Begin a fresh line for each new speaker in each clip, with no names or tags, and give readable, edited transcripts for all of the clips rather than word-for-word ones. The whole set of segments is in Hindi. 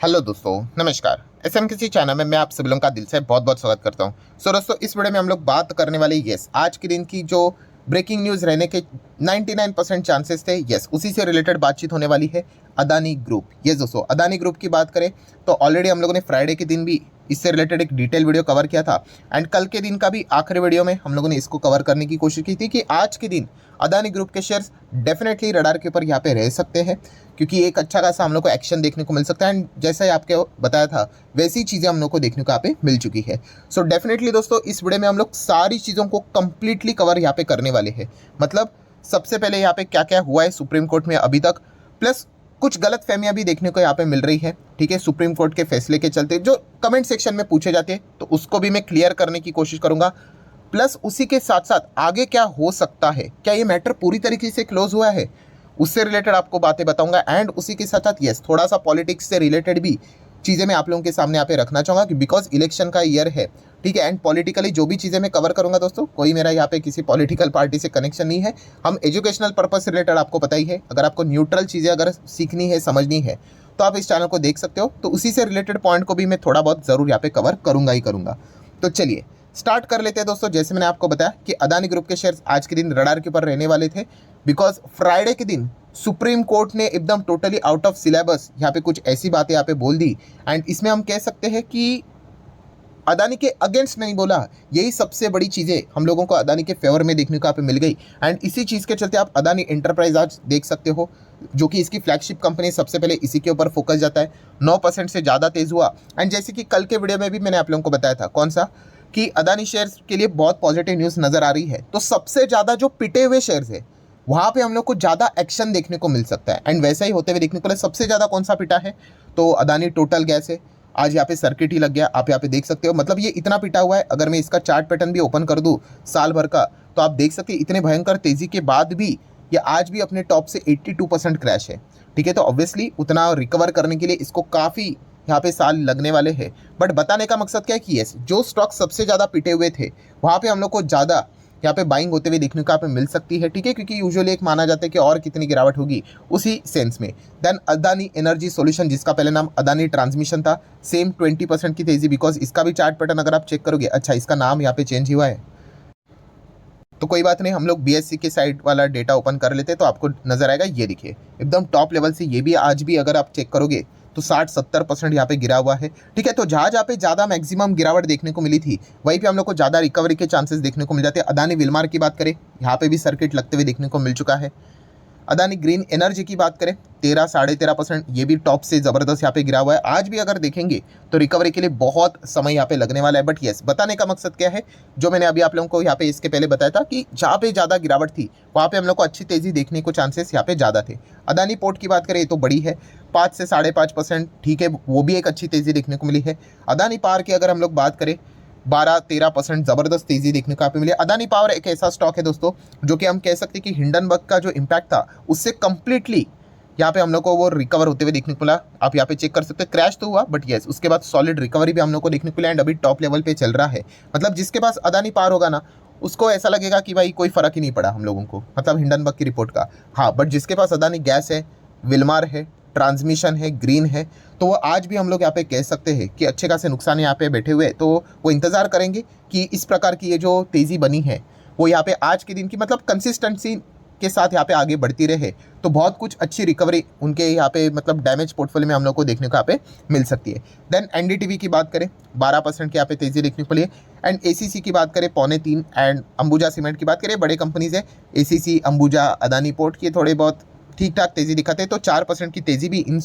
हेलो दोस्तों, नमस्कार। एसएमकेसी चैनल में मैं आप सभी लोगों का दिल से बहुत बहुत स्वागत करता हूं। दोस्तों, इस वीडियो में हम लोग बात करने वाले आज के दिन की जो ब्रेकिंग न्यूज़ रहने के 99% चांसेस थे, उसी से रिलेटेड बातचीत होने वाली है। अदानी ग्रुप। दोस्तों, अदानी ग्रुप की बात करें तो ऑलरेडी हम लोगों ने फ्राइडे के दिन भी इससे रिलेटेड एक डिटेल वीडियो कवर किया था एंड कल के दिन का भी आखिरी वीडियो में हम लोगों ने इसको कवर करने की कोशिश की थी कि आज के दिन अदानी ग्रुप के शेयर्स डेफिनेटली रडार के ऊपर यहाँ पे रह सकते हैं, क्योंकि एक अच्छा खासा हम लोग को एक्शन देखने को मिल सकता है एंड जैसा ही आपके बताया था वैसी चीज़ें हम लोग को देखने को यहाँ पे मिल चुकी है। सो डेफिनेटली दोस्तों, इस वीडियो में हम लोग सारी चीज़ों को कंप्लीटली कवर यहाँ पे करने वाले हैं। मतलब सबसे पहले यहाँ पे क्या क्या हुआ है सुप्रीम कोर्ट में अभी तक, प्लस कुछ गलत फहमियाँ भी देखने को यहाँ पे मिल रही है। ठीक है, सुप्रीम कोर्ट के फैसले के चलते जो कमेंट सेक्शन में पूछे जाते हैं तो उसको भी मैं क्लियर करने की कोशिश करूंगा। प्लस उसी के साथ साथ आगे क्या हो सकता है, क्या ये मैटर पूरी तरीके से क्लोज हुआ है, उससे रिलेटेड आपको बातें बताऊंगा एंड उसी के साथ साथ थोड़ा सा पॉलिटिक्स से रिलेटेड भी चीज़ें मैं आप लोगों के सामने यहाँ पे रखना चाहूँगा कि बिकॉज इलेक्शन का ईयर है। ठीक है, एंड पॉलिटिकली जो भी चीज़ें मैं कवर करूँगा दोस्तों, कोई मेरा यहाँ पे किसी पॉलिटिकल पार्टी से कनेक्शन नहीं है। हम एजुकेशनल पर्पज से रिलेटेड आपको पता ही है, अगर आपको न्यूट्रल चीज़ें अगर सीखनी है, समझनी है तो आप इस चैनल को देख सकते हो। तो उसी से रिलेटेड पॉइंट को भी मैं थोड़ा बहुत ज़रूर यहाँ पे कवर करूँगा ही करूँगा। तो चलिए स्टार्ट कर लेते हैं दोस्तों। जैसे मैंने आपको बताया कि अदानी ग्रुप के शेयर्स आज के दिन रडार के ऊपर रहने वाले थे, बिकॉज फ्राइडे के दिन सुप्रीम कोर्ट ने एकदम टोटली आउट ऑफ सिलेबस यहाँ पे कुछ ऐसी बातें यहाँ पे बोल दी एंड इसमें हम कह सकते हैं कि अदानी के अगेंस्ट नहीं बोला। यही सबसे बड़ी चीज़ें हम लोगों को अदानी के फेवर में देखने को यहाँ पे मिल गई एंड इसी चीज़ के चलते आप अदानी एंटरप्राइज आज देख सकते हो, जो कि इसकी फ्लैगशिप कंपनी, सबसे पहले इसी के ऊपर फोकस जाता है। 9% से ज़्यादा तेज़ हुआ एंड जैसे कि कल के वीडियो में भी मैंने आप लोगों को बताया था, कौन सा, कि अदानी शेयर्स के लिए बहुत पॉजिटिव न्यूज़ नज़र आ रही है। तो सबसे ज़्यादा जो पिटे हुए शेयर्स है वहाँ पे हम लोग को ज़्यादा एक्शन देखने को मिल सकता है एंड वैसा ही होते हुए देखने को मिले। सबसे ज़्यादा कौन सा पिटा है तो अदानी टोटल गैस है। आज यहाँ पे सर्किट ही लग गया, आप यहाँ पे देख सकते हो। मतलब ये इतना पिटा हुआ है, अगर मैं इसका चार्ट पैटर्न भी ओपन कर दूँ साल भर का तो आप देख सकते हैं इतने भयंकर तेज़ी के बाद भी ये आज भी अपने टॉप से 82% क्रैश है। ठीक है, तो ऑब्वियसली उतना रिकवर करने के लिए इसको काफ़ी यहाँ पे साल लगने वाले हैं। बट बताने का मकसद क्या है कि जो स्टॉक सबसे ज़्यादा पिटे हुए थे वहाँ पे हम लोग को ज़्यादा यहाँ पे बाइंग होते हुए देखने को यहाँ पे मिल सकती है। ठीक है, क्योंकि यूजुअली एक माना जाता है कि और कितनी गिरावट होगी उसी सेंस में। देन अदानी एनर्जी सॉल्यूशन, जिसका पहले नाम अदानी ट्रांसमिशन था, सेम 20% की तेज़ी, बिकॉज इसका भी चार्ट पैटर्न अगर आप चेक करोगे, अच्छा इसका नाम यहाँ पे चेंज हुआ है तो कोई बात नहीं, हम लोग बीएससी के साइड वाला डेटा ओपन कर लेते तो आपको नजर आएगा। ये देखिए एकदम टॉप लेवल से ये भी आज भी अगर आप चेक करोगे तो 60-70% यहाँ पे गिरा हुआ है। ठीक है, तो जहाँ पे ज़्यादा मैक्सिमम गिरावट देखने को मिली थी वहीं पे हम लोग को ज़्यादा रिकवरी के चांसेस देखने को मिल जाते हैं। अदानी विलमार की बात करें, यहाँ पे भी सर्किट लगते हुए देखने को मिल चुका है। अदानी ग्रीन एनर्जी की बात करें 13-13.5%, ये भी टॉप से ज़बरदस्त यहाँ पे गिरा हुआ है। आज भी अगर देखेंगे तो रिकवरी के लिए बहुत समय यहाँ पे लगने वाला है। बट बताने का मकसद क्या है, जो मैंने अभी आप लोगों को यहाँ पे इसके पहले बताया था कि जहाँ पे ज़्यादा गिरावट थी वहाँ पे हम लोग को अच्छी तेज़ी देखने को चांसेस यहाँ पे ज़्यादा थे। अदानी पोर्ट की बात करें, ये तो बड़ी है, 5 से 5.5%। ठीक है, वो भी एक अच्छी तेज़ी देखने को मिली है। अदानी पावर की अगर हम लोग बात करें 12-13% ज़बरदस्त तेज़ी देखने को आप मिली। अदानी पावर एक ऐसा स्टॉक है दोस्तों जो कि हम कह सकते हैं कि हिंडनबर्ग का जो इम्पैक्ट था उससे कंप्लीटली यहाँ पे हम लोग को वो रिकवर होते हुए देखने को मिला। आप यहाँ पे चेक कर सकते हैं, क्रैश तो हुआ बट उसके बाद सॉलिड रिकवरी भी हम लोग को देखने को मिला एंड अभी टॉप लेवल पे चल रहा है। मतलब जिसके पास अदानी पावर होगा ना उसको ऐसा लगेगा कि भाई कोई फ़र्क ही नहीं पड़ा हम लोगों को, मतलब हिंडनबर्ग की रिपोर्ट का। हाँ, बट जिसके पास अदानी गैस है, विलमार है, ट्रांसमिशन है, ग्रीन है, तो वो आज भी हम लोग यहाँ पे कह सकते हैं कि अच्छे खासे नुकसान यहाँ पे बैठे हुए। तो वो इंतज़ार करेंगे कि इस प्रकार की ये जो तेज़ी बनी है वो यहाँ पे आज के दिन की मतलब कंसिस्टेंसी के साथ यहाँ पे आगे बढ़ती रहे तो बहुत कुछ अच्छी रिकवरी उनके यहाँ पे मतलब डैमेज पोर्टफोलियो में हम लोग को देखने को यहाँ पे मिल सकती है। देन एनडीटीवी की बात करें 12% की यहाँ पे तेज़ी देखने को मिली एंड एसीसी की बात करें 2.25 एंड अंबुजा सीमेंट की बात करें, बड़े कंपनीज है एसीसी, अंबुजा, अदानी पोर्ट, की थोड़े बहुत ठीक ठाक तेज़ी दिखाते हैं। तो 4% की तेज़ी भी इन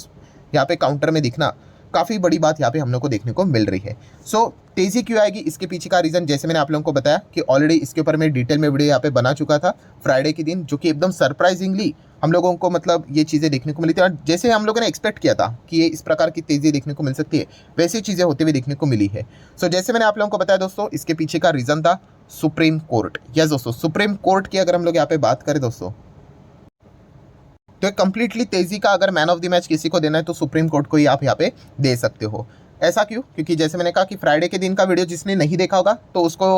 यहाँ पे काउंटर में दिखना काफ़ी बड़ी बात यहाँ पे हम लोग को देखने को मिल रही है। सो तेज़ी क्यों आएगी, इसके पीछे का रीज़न जैसे मैंने आप लोगों को बताया कि ऑलरेडी इसके ऊपर मैं डिटेल में वीडियो यहाँ पे बना चुका था फ्राइडे के दिन, जो कि एकदम सरप्राइजिंगली हम लोगों को मतलब ये चीज़ें देखने को मिली थी और जैसे हम लोगों ने एक्सपेक्ट किया था कि ये इस प्रकार की तेज़ी देखने को मिल सकती है वैसी चीज़ें होते हुए देखने को मिली है। सो जैसे मैंने आप लोगों को बताया दोस्तों, इसके पीछे का रीज़न था सुप्रीम कोर्ट। यस दोस्तों, सुप्रीम कोर्ट की अगर हम लोग यहाँ पे बात करें दोस्तों तो कंप्लीटली तेज़ी का अगर मैन ऑफ द मैच किसी को देना है तो सुप्रीम कोर्ट को ही आप यहाँ पे दे सकते हो। ऐसा क्यों, क्योंकि जैसे मैंने कहा कि फ्राइडे के दिन का वीडियो जिसने नहीं देखा होगा तो उसको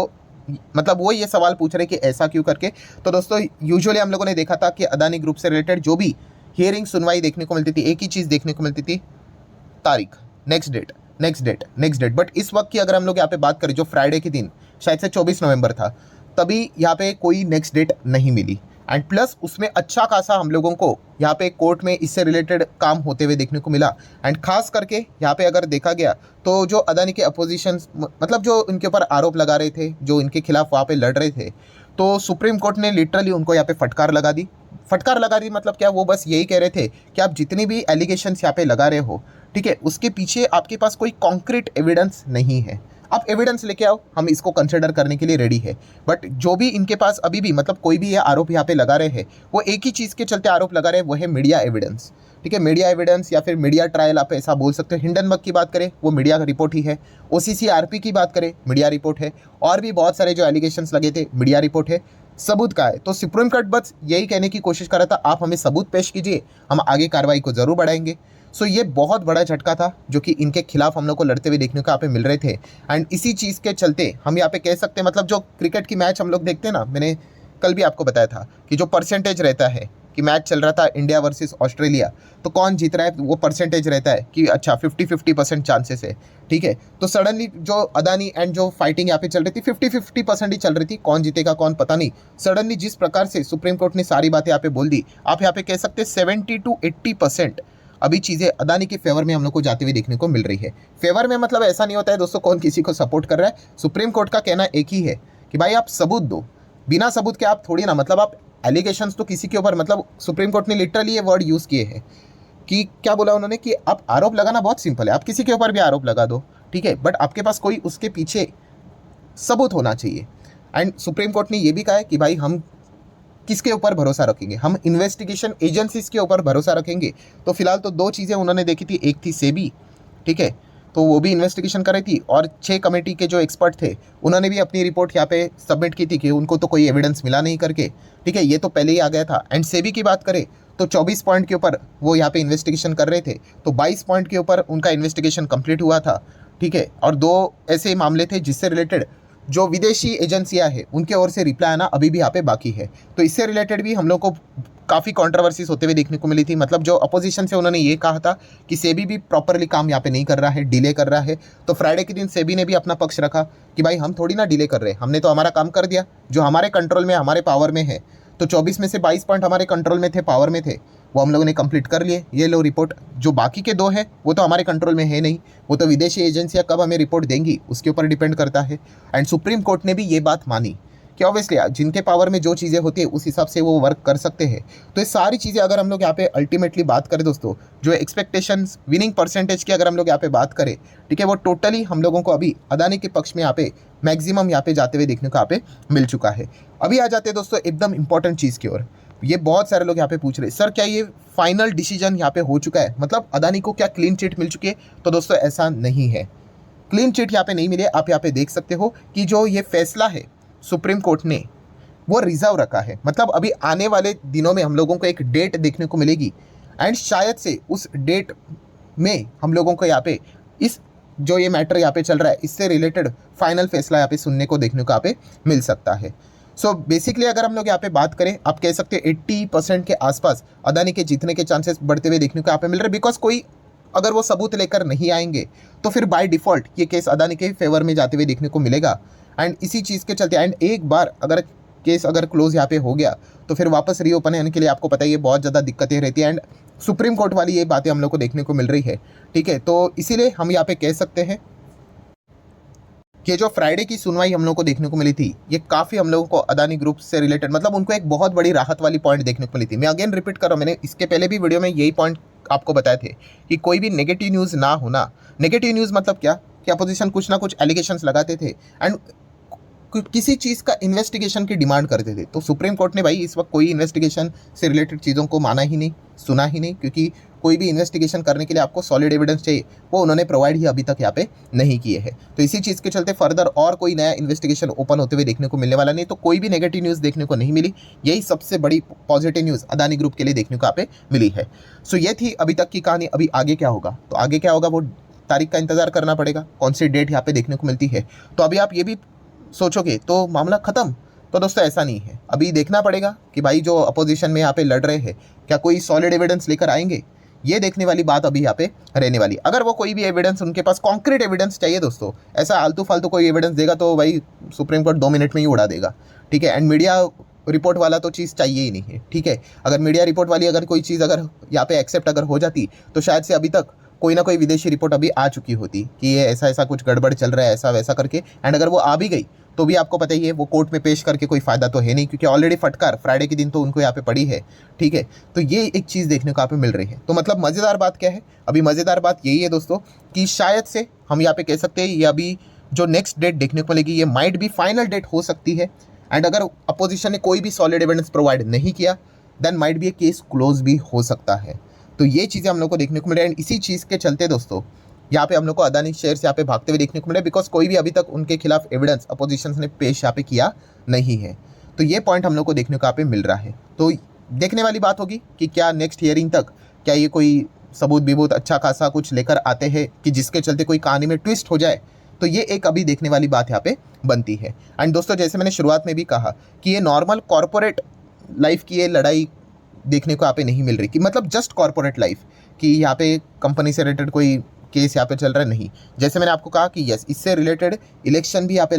मतलब वो ये सवाल पूछ रहे कि ऐसा क्यों करके। तो दोस्तों यूजुअली हम लोगों ने देखा था कि अदानी ग्रुप से रिलेटेड जो भी हियरिंग सुनवाई देखने को मिलती थी, एक ही चीज़ देखने को मिलती थी, तारीख। Next date, next date, next date. But इस वक्त की अगर हम लोग यहाँ पे बात करें, जो फ्राइडे के दिन शायद से 24 नवंबर था, तभी यहाँ पे कोई नेक्स्ट डेट नहीं मिली। एंड प्लस उसमें अच्छा खासा हम लोगों को यहाँ पे कोर्ट में इससे रिलेटेड काम होते हुए देखने को मिला। एंड खास करके यहाँ पे अगर देखा गया तो जो अदानी के अपोजिशन, मतलब जो इनके ऊपर आरोप लगा रहे थे, जो इनके खिलाफ वहाँ पे लड़ रहे थे, तो सुप्रीम कोर्ट ने लिटरली उनको यहाँ पे फटकार लगा दी। फटकार लगा दी मतलब क्या, वो बस यही कह रहे थे कि आप जितनी भी एलिगेशंस यहाँ पे लगा रहे हो, ठीक है, उसके पीछे आपके पास कोई कॉन्क्रीट एविडेंस नहीं है। आप एविडेंस लेके आओ, हम इसको कंसिडर करने के लिए रेडी है। बट जो भी इनके पास अभी भी, मतलब कोई भी ये आरोप यहाँ पे लगा रहे हैं, वो एक ही चीज़ के चलते आरोप लगा रहे हैं, वो है मीडिया एविडेंस। ठीक है, मीडिया एविडेंस या फिर मीडिया ट्रायल, आप ऐसा बोल सकते हो। हिंडनबर्ग की बात करें, वो मीडिया रिपोर्ट ही है। OCCRP की बात करें, मीडिया रिपोर्ट है। और भी बहुत सारे जो एलिगेशंस लगे थे, मीडिया रिपोर्ट है। सबूत का है, तो सुप्रीम कोर्ट बस यही कहने की कोशिश कर रहा था, आप हमें सबूत पेश कीजिए, हम आगे कार्रवाई को ज़रूर बढ़ाएंगे। सो ये बहुत बड़ा झटका था जो कि इनके खिलाफ हम लोग को लड़ते हुए देखने को यहाँ पे मिल रहे थे। एंड इसी चीज़ के चलते हम यहाँ पे कह सकते हैं, मतलब जो क्रिकेट की मैच हम लोग देखते हैं ना, मैंने कल भी आपको बताया था कि जो परसेंटेज रहता है कि मैच चल रहा था इंडिया वर्सेस ऑस्ट्रेलिया, तो कौन जीत रहा है, वो परसेंटेज रहता है कि अच्छा 50-50% चांसेस है। ठीक है, तो सडनली जो अदानी एंड जो फाइटिंग यहाँ पे चल रही थी, 50-50% ही चल रही थी, कौन जीतेगा कौन पता नहीं। सडनली जिस प्रकार से सुप्रीम कोर्ट ने सारी बातें यहाँ पे बोल दी, आप यहाँ पे कह सकते हैं 70-80% अभी चीज़ें अदानी के फेवर में हम लोग को जाते हुए देखने को मिल रही है। फेवर में मतलब ऐसा नहीं होता है दोस्तों कौन किसी को सपोर्ट कर रहा है। सुप्रीम कोर्ट का कहना एक ही है कि भाई आप सबूत दो, बिना सबूत के आप थोड़ी ना, मतलब आप एलिगेशंस तो किसी के ऊपर, मतलब सुप्रीम कोर्ट ने लिटरली ये वर्ड यूज़ किए हैं कि क्या बोला उन्होंने कि आप आरोप लगाना बहुत सिंपल है, आप किसी के ऊपर भी आरोप लगा दो, ठीक है, बट आपके पास कोई उसके पीछे सबूत होना चाहिए। एंड सुप्रीम कोर्ट ने ये भी कहा है कि भाई हम किसके ऊपर भरोसा रखेंगे, हम इन्वेस्टिगेशन एजेंसीज के ऊपर भरोसा रखेंगे। तो फिलहाल तो दो चीज़ें उन्होंने देखी थी, एक थी सेबी, ठीक है, तो वो भी इन्वेस्टिगेशन कर रही थी, और 6 कमेटी के जो एक्सपर्ट थे उन्होंने भी अपनी रिपोर्ट यहाँ पे सबमिट की थी कि उनको तो कोई एविडेंस मिला नहीं करके। ठीक है, ये तो पहले ही आ गया था। एंड सेबी की बात करें तो 24 पॉइंट के ऊपर वो यहाँ पे इन्वेस्टिगेशन कर रहे थे, तो 22 पॉइंट के ऊपर उनका इन्वेस्टिगेशन कंप्लीट हुआ था। ठीक है, और 2 ऐसे मामले थे जिससे रिलेटेड जो विदेशी एजेंसियां हैं उनके ओर से रिप्लाई आना अभी भी यहाँ पे बाकी है। तो इससे रिलेटेड भी हम लोग को काफ़ी कंट्रोवर्सीज होते हुए देखने को मिली थी। मतलब जो अपोजिशन से उन्होंने ये कहा था कि सेबी भी प्रॉपरली काम यहाँ पे नहीं कर रहा है, डिले कर रहा है। तो फ्राइडे के दिन सेबी ने भी अपना पक्ष रखा कि भाई हम थोड़ी ना डिले कर रहे हैं, हमने तो हमारा काम कर दिया, जो हमारे कंट्रोल में, हमारे पावर में है। तो 24 में से 22 पॉइंट हमारे कंट्रोल में थे, पावर में थे, वो हम लोगों ने कंप्लीट कर लिए। ये लो रिपोर्ट। जो बाकी के 2 हैं वो तो हमारे कंट्रोल में है नहीं, वो तो विदेशी एजेंसियां कब हमें रिपोर्ट देंगी उसके ऊपर डिपेंड करता है। एंड सुप्रीम कोर्ट ने भी ये बात मानी कि ऑब्वियसली जिनके पावर में जो चीज़ें होती है उस हिसाब से वो वर्क कर सकते हैं। तो ये सारी चीज़ें अगर हम लोग यहाँ पे अल्टीमेटली बात करें दोस्तों, जो एक्सपेक्टेशंस विनिंग परसेंटेज की अगर हम लोग यहाँ पे बात करें, ठीक है, वो टोटली हम लोगों को अभी अदानी के पक्ष में यहाँ पे मैक्सिमम यहाँ पे जाते हुए देखने को यहाँ पे मिल चुका है। अभी आ जाते हैं दोस्तों एकदम इंपॉर्टेंट चीज़ की ओर। ये बहुत सारे लोग यहाँ पे पूछ रहे हैं, सर क्या ये फाइनल डिसीजन यहाँ पे हो चुका है, मतलब अदानी को क्या क्लीन चिट मिल चुकी है? तो दोस्तों ऐसा नहीं है, क्लीन चिट यहाँ पे नहीं मिले। आप यहाँ पे देख सकते हो कि जो ये फैसला है सुप्रीम कोर्ट ने वो रिजर्व रखा है। मतलब अभी आने वाले दिनों में हम लोगों को एक डेट देखने को मिलेगी, एंड शायद से उस डेट में हम लोगों को यहाँ पे इस जो ये मैटर यहाँ पे चल रहा है इससे रिलेटेड फाइनल फैसला यहाँ पे सुनने को देखने को यहाँ पे मिल सकता है। सो बेसिकली अगर हम लोग यहाँ पे बात करें, आप कह सकते हैं 80% के आसपास अदानी के जीतने के चांसेस बढ़ते हुए देखने को यहाँ पे मिल रहे हैं। बिकॉज कोई अगर वो सबूत लेकर नहीं आएंगे तो फिर बाय डिफ़ॉल्ट ये केस अदानी के फेवर में जाते हुए देखने को मिलेगा। एंड इसी चीज़ के चलते, एंड एक बार अगर केस अगर क्लोज यहाँ पे हो गया तो फिर वापस रीओपन होने के लिए आपको पता ही है बहुत ज़्यादा दिक्कतें रहती हैं। एंड सुप्रीम कोर्ट वाली ये बातें हम लोग को देखने को मिल रही है। ठीक है, तो इसीलिए हम यहाँ पे कह सकते हैं कि जो फ्राइडे की सुनवाई हम लोग को देखने को मिली थी, ये काफ़ी हम लोगों को अदानी ग्रुप से रिलेटेड, मतलब उनको एक बहुत बड़ी राहत वाली पॉइंट देखने को मिली थी। मैं अगेन रिपीट कर रहा हूँ, मैंने इसके पहले भी वीडियो में यही पॉइंट आपको बताए थे कि कोई भी नेगेटिव न्यूज़ ना होना। नेगेटिव न्यूज़ मतलब क्या कि अपोजिशन कुछ ना कुछ एलिगेशंस लगाते थे एंड किसी चीज़ का इन्वेस्टिगेशन की डिमांड करते थे। तो सुप्रीम कोर्ट ने भाई इस वक्त कोई इन्वेस्टिगेशन से रिलेटेड चीज़ों को माना ही नहीं, सुना ही नहीं, क्योंकि कोई भी इन्वेस्टिगेशन करने के लिए आपको सॉलिड एविडेंस चाहिए, वो उन्होंने प्रोवाइड ही अभी तक यहाँ पे नहीं किए हैं। तो इसी चीज़ के चलते फर्दर और कोई नया इन्वेस्टिगेशन ओपन होते हुए देखने को मिलने वाला नहीं। तो कोई भी नेगेटिव न्यूज़ देखने को नहीं मिली, यही सबसे बड़ी पॉजिटिव न्यूज़ अदानी ग्रुप के लिए देखने को यहाँ पे मिली है। सो ये थी अभी तक की कहानी। अभी आगे क्या होगा, तो आगे क्या होगा वो तारीख का इंतजार करना पड़ेगा, कौन सी डेट यहाँ पे देखने को मिलती है। तो अभी आप ये भी सोचोगे तो मामला ख़त्म, तो दोस्तों ऐसा नहीं है। अभी देखना पड़ेगा कि भाई जो अपोजिशन में यहाँ पे लड़ रहे हैं क्या कोई सॉलिड एविडेंस लेकर आएंगे, ये देखने वाली बात अभी यहाँ पे रहने वाली। अगर वो कोई भी एविडेंस, उनके पास कॉन्क्रीट एविडेंस चाहिए दोस्तों, ऐसा आलतू फालतू कोई एविडेंस देगा तो भाई सुप्रीम कोर्ट 2 मिनट में ही उड़ा देगा, ठीक है। एंड मीडिया रिपोर्ट वाला तो चीज़ चाहिए ही नहीं है, ठीक है। अगर मीडिया रिपोर्ट वाली अगर कोई चीज़ अगर यहाँ पे एक्सेप्ट अगर हो जाती तो शायद से अभी तक कोई ना कोई विदेशी रिपोर्ट अभी आ चुकी होती कि ये ऐसा ऐसा कुछ गड़बड़ चल रहा है, ऐसा वैसा करके। एंड अगर वो आ भी गई तो भी आपको पता ही है वो कोर्ट में पेश करके कोई फ़ायदा तो है नहीं, क्योंकि ऑलरेडी फटकार फ्राइडे के दिन तो उनको यहाँ पे पड़ी है, ठीक है। तो ये एक चीज़ देखने को यहाँ पे मिल रही है। तो मतलब मज़ेदार बात क्या है, अभी मज़ेदार बात यही है दोस्तों कि शायद से हम यहाँ पे कह सकते हैं ये अभी जो नेक्स्ट डेट देखने को मिलेगी ये माइट भी फाइनल डेट हो सकती है। एंड अगर अपोजिशन ने कोई भी सॉलिड एविडेंस प्रोवाइड नहीं किया देन माइट भी ये केस क्लोज भी हो सकता है। तो ये चीज़ें हम लोग को देखने को मिल रही है। एंड इसी चीज़ के चलते दोस्तों यहाँ पे हम लोग को अदानी शेयर्स यहाँ पे भागते हुए देखने को मिले, बिकॉज कोई भी अभी तक उनके खिलाफ एविडेंस अपोजिशन ने पेश यहाँ पे किया नहीं है। तो ये पॉइंट हम लोग को देखने को यहाँ पे मिल रहा है। तो देखने वाली बात होगी कि क्या नेक्स्ट हियरिंग तक क्या ये कोई सबूत विबूत अच्छा खासा कुछ लेकर आते हैं कि जिसके चलते कोई कहानी में ट्विस्ट हो जाए। तो ये एक अभी देखने वाली बात यहाँ पे बनती है। एंड दोस्तों जैसे मैंने शुरुआत में भी कहा कि ये नॉर्मल कॉर्पोरेट लाइफ की ये लड़ाई देखने को यहाँ पे नहीं मिल रही, कि मतलब जस्ट कॉर्पोरेट लाइफ कि यहाँ पे कंपनी से रिलेटेड कोई केस यहाँ पे चल रहा है, नहीं। जैसे मैंने आपको कहा कि यस इससे रिलेटेड इलेक्शन भी यहाँ पे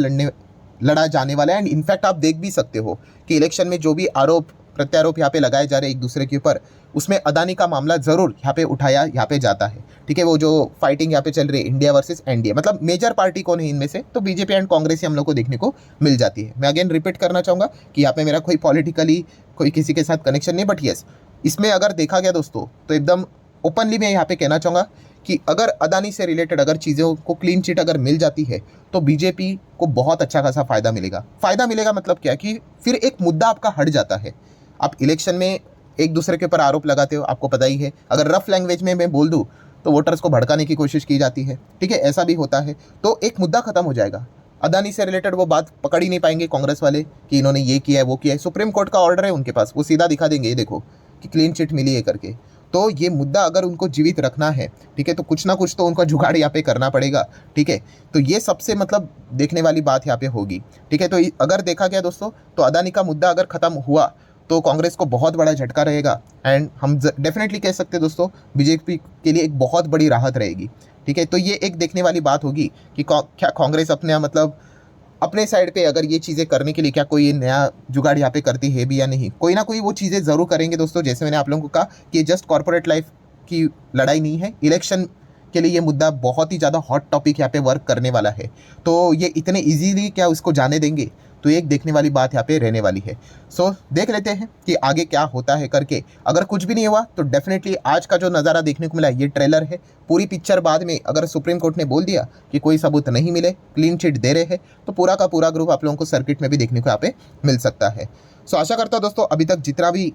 लड़ा जाने वाला है। एंड इनफैक्ट आप देख भी सकते हो कि इलेक्शन में जो भी आरोप प्रत्यारोप यहाँ पे लगाए जा रहे हैं एक दूसरे के ऊपर, उसमें अदानी का मामला ज़रूर यहाँ पे उठाया यहाँ पे जाता है, ठीक है। वो जो फाइटिंग यहाँ पे चल रही है इंडिया वर्सेस एनडीए, मतलब मेजर पार्टी कौन है इनमें से, तो बीजेपी एंड कांग्रेस ही हम लोग को देखने को मिल जाती है। मैं अगेन रिपीट करना चाहूँगा कि यहाँ पे मेरा कोई पॉलिटिकली कोई किसी के साथ कनेक्शन नहीं, बट येस इसमें अगर देखा गया दोस्तों तो एकदम ओपनली मैं यहाँ पे कहना चाहूँगा कि अगर अदानी से रिलेटेड अगर चीज़ों को क्लीन चिट अगर मिल जाती है तो बीजेपी को बहुत अच्छा खासा फ़ायदा मिलेगा। फ़ायदा मिलेगा मतलब क्या कि फिर एक मुद्दा आपका हट जाता है। आप इलेक्शन में एक दूसरे के ऊपर आरोप लगाते हो, आपको पता ही है। अगर रफ लैंग्वेज में मैं बोल दूँ तो वोटर्स को भड़काने की कोशिश की जाती है, ठीक है, ऐसा भी होता है। तो एक मुद्दा खत्म हो जाएगा। अदानी से रिलेटेड वो बात पकड़ ही नहीं पाएंगे कांग्रेस वाले कि इन्होंने ये किया है वो किया है। सुप्रीम कोर्ट का ऑर्डर है उनके पास, वो सीधा दिखा देंगे ये देखो कि क्लीन चिट मिली है करके। तो ये मुद्दा अगर उनको जीवित रखना है, ठीक है, तो कुछ ना कुछ तो उनका जुगाड़ यहाँ पे करना पड़ेगा, ठीक है। तो ये सबसे मतलब देखने वाली बात यहाँ पे होगी, ठीक है। तो अगर देखा गया दोस्तों तो अदानी का मुद्दा अगर ख़त्म हुआ तो कांग्रेस को बहुत बड़ा झटका रहेगा। एंड हम डेफिनेटली कह सकते हैं दोस्तों बीजेपी के लिए एक बहुत बड़ी राहत रहेगी, ठीक है। तो ये एक देखने वाली बात होगी कि क्या कांग्रेस अपने मतलब अपने साइड पे अगर ये चीज़ें करने के लिए क्या कोई नया जुगाड़ यहाँ पे करती है भी या नहीं। कोई ना कोई वो चीज़ें ज़रूर करेंगे दोस्तों। जैसे मैंने आप लोगों को कहा कि जस्ट कॉर्पोरेट लाइफ की लड़ाई नहीं है, इलेक्शन के लिए ये मुद्दा बहुत ही ज़्यादा हॉट टॉपिक यहाँ पे वर्क करने वाला है। तो ये इतने इजीली क्या उसको जाने देंगे, तो एक देखने वाली बात यहाँ पे रहने वाली है। सो देख लेते हैं कि आगे क्या होता है करके। अगर कुछ भी नहीं हुआ तो डेफिनेटली आज का जो नज़ारा देखने को मिला ये ट्रेलर है। पूरी पिक्चर बाद में अगर सुप्रीम कोर्ट ने बोल दिया कि कोई सबूत नहीं मिले, क्लीन चिट दे रहे हैं, तो पूरा का पूरा ग्रुप आप लोगों को सर्किट में भी देखने को यहाँ पे मिल सकता है। सो आशा करता हूँ दोस्तों अभी तक जितना भी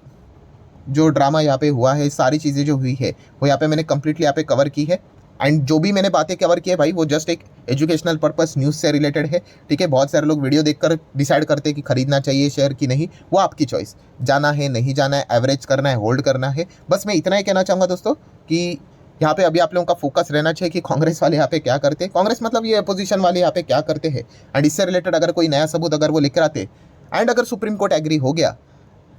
जो ड्रामा यहाँ पे हुआ है, सारी चीज़ें जो हुई है वो यहाँ पे मैंने कंप्लीटली यहाँ पे कवर की है। एंड जो भी मैंने बातें कवर की है भाई वो जस्ट एक एजुकेशनल पर्पस न्यूज़ से रिलेटेड है, ठीक है। बहुत सारे लोग वीडियो देखकर डिसाइड करते हैं कि खरीदना चाहिए शेयर की नहीं, वो आपकी चॉइस, जाना है नहीं जाना है, एवरेज करना है होल्ड करना है। बस मैं इतना ही कहना चाहूँगा दोस्तों कि यहाँ पे अभी आप लोगों का फोकस रहना चाहिए कि कांग्रेस वाले यहाँ पे क्या करते हैं, कांग्रेस मतलब ये अपोजिशन वाले यहाँ पे क्या करते हैं। एंड इससे रिलेटेड अगर कोई नया सबूत अगर वो लेकर आते एंड अगर सुप्रीम कोर्ट एग्री हो गया,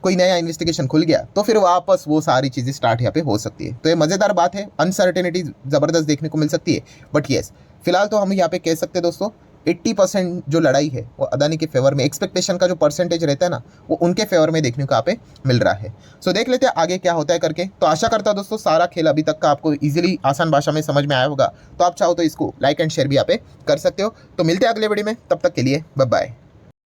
कोई नया इन्वेस्टिगेशन खुल गया, तो फिर वापस वो सारी चीज़ें स्टार्ट यहाँ पे हो सकती है। तो ये मज़ेदार बात है, अनसर्टेनिटी ज़बरदस्त देखने को मिल सकती है। बट येस फिलहाल तो हम यहाँ पे कह सकते हैं दोस्तों 80% जो लड़ाई है वो अदानी के फेवर में, एक्सपेक्टेशन का जो परसेंटेज रहता है ना वो उनके फेवर में देखने को यहाँ पे मिल रहा है। सो देख लेते हैं आगे क्या होता है करके। तो आशा करता हूँ दोस्तों सारा खेल अभी तक का आपको इजीली आसान भाषा में समझ में आया होगा। तो आप चाहो तो इसको लाइक एंड शेयर भी यहाँ पे कर सकते हो। तो मिलते हैं अगले वीडियो में, तब तक के लिए बाय बाय।